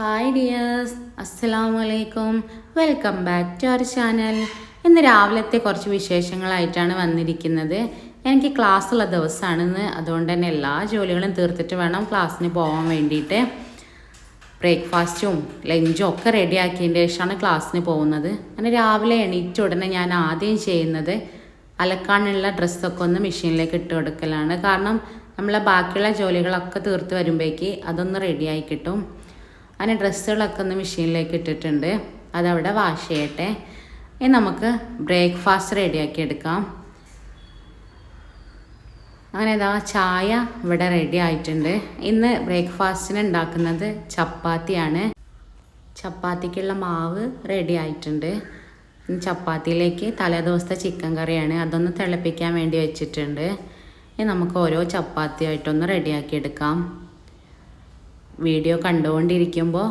Hi dears, അസ്സലാമു അലൈക്കും. Welcome back to our channel. ഇന്ന് രാവിലത്തെ കുറച്ച് വിശേഷങ്ങളായിട്ടാണ് വന്നിരിക്കുന്നത്. എനിക്ക് ക്ലാസ്സുള്ള ദിവസമാണെന്ന്, അതുകൊണ്ട് തന്നെ എല്ലാ ജോലികളും തീർത്തിട്ട് വേണം ക്ലാസ്സിന് പോകാൻ വേണ്ടിയിട്ട്. ബ്രേക്ക്ഫാസ്റ്റും ലഞ്ചും ഒക്കെ റെഡിയാക്കിയതിന് ശേഷമാണ് ക്ലാസ്സിന് പോകുന്നത്. അങ്ങനെ രാവിലെ എണീറ്റ ഉടനെ ഞാൻ ആദ്യം ചെയ്യുന്നത് അലക്കാനുള്ള ഡ്രസ്സൊക്കെ ഒന്ന് മെഷീനിലേക്ക് ഇട്ട് കൊടുക്കലാണ്. കാരണം നമ്മളെ ബാക്കിയുള്ള ജോലികളൊക്കെ തീർത്ത് വരുമ്പോഴേക്ക് അതൊന്ന് റെഡിയായി കിട്ടും. അങ്ങനെ ഡ്രസ്സുകളൊക്കെ ഒന്ന് മെഷീനിലേക്ക് ഇട്ടിട്ടുണ്ട്, അതവിടെ വാഷ് ചെയ്യട്ടെ. ഇനി നമുക്ക് ബ്രേക്ക്ഫാസ്റ്റ് റെഡിയാക്കി എടുക്കാം. അങ്ങനെ ഇതാ ചായ ഇവിടെ റെഡി ആയിട്ടുണ്ട്. ഇന്ന് ബ്രേക്ക്ഫാസ്റ്റിന് ഉണ്ടാക്കുന്നത് ചപ്പാത്തിയാണ്. ചപ്പാത്തിക്കുള്ള മാവ് റെഡി ആയിട്ടുണ്ട്. ചപ്പാത്തിയിലേക്ക് തലേദിവസത്തെ ചിക്കൻ കറിയാണ്, അതൊന്ന് തിളപ്പിക്കാൻ വേണ്ടി വെച്ചിട്ടുണ്ട്. ഇനി നമുക്ക് ഓരോ ചപ്പാത്തിയായിട്ടൊന്ന് റെഡിയാക്കി എടുക്കാം. വീഡിയോ കണ്ടുകൊണ്ടിരിക്കുമ്പോൾ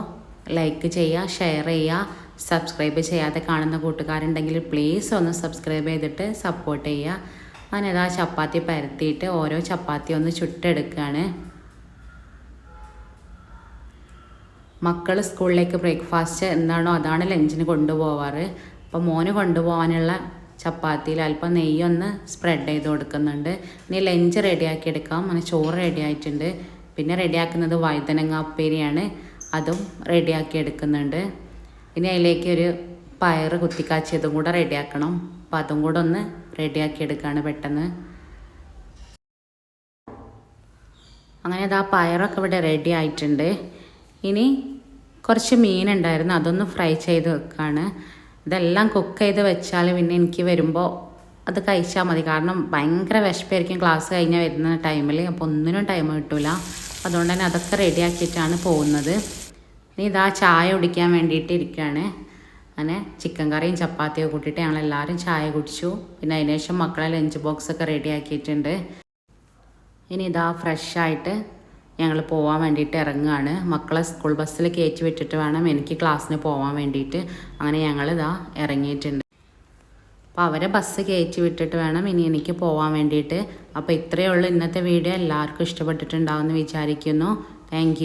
ലൈക്ക് ചെയ്യുക, ഷെയർ ചെയ്യുക. സബ്സ്ക്രൈബ് ചെയ്യാതെ കാണുന്ന കൂട്ടുകാരുണ്ടെങ്കിൽ പ്ലീസ് ഒന്ന് സബ്സ്ക്രൈബ് ചെയ്തിട്ട് സപ്പോർട്ട് ചെയ്യുക. അങ്ങനെ ആ ചപ്പാത്തി പരത്തിയിട്ട് ഓരോ ചപ്പാത്തി ഒന്ന് ചുട്ടെടുക്കുകയാണ്. മക്കൾ സ്കൂളിലേക്ക് ബ്രേക്ക്ഫാസ്റ്റ് എന്താണോ അതാണ് ലഞ്ചിന് കൊണ്ടുപോവാറ്. അപ്പോൾ മോന് കൊണ്ടുപോകാനുള്ള ചപ്പാത്തിയിൽ അല്പം നെയ്യൊന്ന് സ്പ്രെഡ് ചെയ്ത് കൊടുക്കുന്നുണ്ട്. ഇനി ലഞ്ച് റെഡിയാക്കി എടുക്കാം. അങ്ങനെ ചോറ് റെഡി ആയിട്ടുണ്ട്. പിന്നെ റെഡിയാക്കുന്നത് വഴുതനങ്ങ ഉപ്പേരിയാണ്, അതും റെഡിയാക്കി എടുക്കുന്നുണ്ട്. ഇനി അതിലേക്ക് ഒരു പയറ് കുത്തിക്കാച്ചിയതും കൂടെ റെഡിയാക്കണം. അപ്പം അതും കൂടെ ഒന്ന് റെഡിയാക്കി എടുക്കുകയാണ് പെട്ടെന്ന്. അങ്ങനെ അത് ആ പയറൊക്കെ ഇവിടെ റെഡി ആയിട്ടുണ്ട്. ഇനി കുറച്ച് മീനുണ്ടായിരുന്നു, അതൊന്ന് ഫ്രൈ ചെയ്ത് വെക്കുകയാണ്. ഇതെല്ലാം കുക്ക് ചെയ്ത് വെച്ചാൽ പിന്നെ എനിക്ക് വരുമ്പോൾ അത് കഴിച്ചാൽ മതി. കാരണം ഭയങ്കര വിശപ്പായിരിക്കും ക്ലാസ് കഴിഞ്ഞ് വരുന്ന ടൈമിൽ. അപ്പോൾ ഒന്നിനും ടൈം കിട്ടില്ല. അതുകൊണ്ട് തന്നെ അതൊക്കെ റെഡിയാക്കിയിട്ടാണ് പോകുന്നത്. ഇനി ഇതാ ചായ കുടിക്കാൻ വേണ്ടിയിട്ട് ഇരിക്കുകയാണ്. അങ്ങനെ ചിക്കൻ കറിയും ചപ്പാത്തിയും കൂട്ടിയിട്ട് ഞങ്ങളെല്ലാവരും ചായ കുടിച്ചു. പിന്നെ അതിന് ശേഷം മക്കളെ ലഞ്ച് ബോക്സൊക്കെ റെഡിയാക്കിയിട്ടുണ്ട്. ഇനി ഇതാ ഫ്രഷായിട്ട് ഞങ്ങൾ പോകാൻ വേണ്ടിയിട്ട് ഇറങ്ങുകയാണ്. മക്കളെ സ്കൂൾ ബസ്സിൽ കയറ്റി വിട്ടിട്ട് വേണം എനിക്ക് ക്ലാസ്സിന് പോകാൻ വേണ്ടിയിട്ട്. അങ്ങനെ ഞങ്ങളിതാ ഇറങ്ങിയിട്ടുണ്ട്. അപ്പോൾ അവരെ ബസ് കയറ്റി വിട്ടിട്ട് വേണം ഇനി എനിക്ക് പോകാൻ വേണ്ടിയിട്ട്. അപ്പോൾ ഇത്രയേ ഉള്ളൂ ഇന്നത്തെ വീഡിയോ. എല്ലാവർക്കും ഇഷ്ടപ്പെട്ടിട്ടുണ്ടാവുമെന്ന് വിചാരിക്കുന്നു. താങ്ക്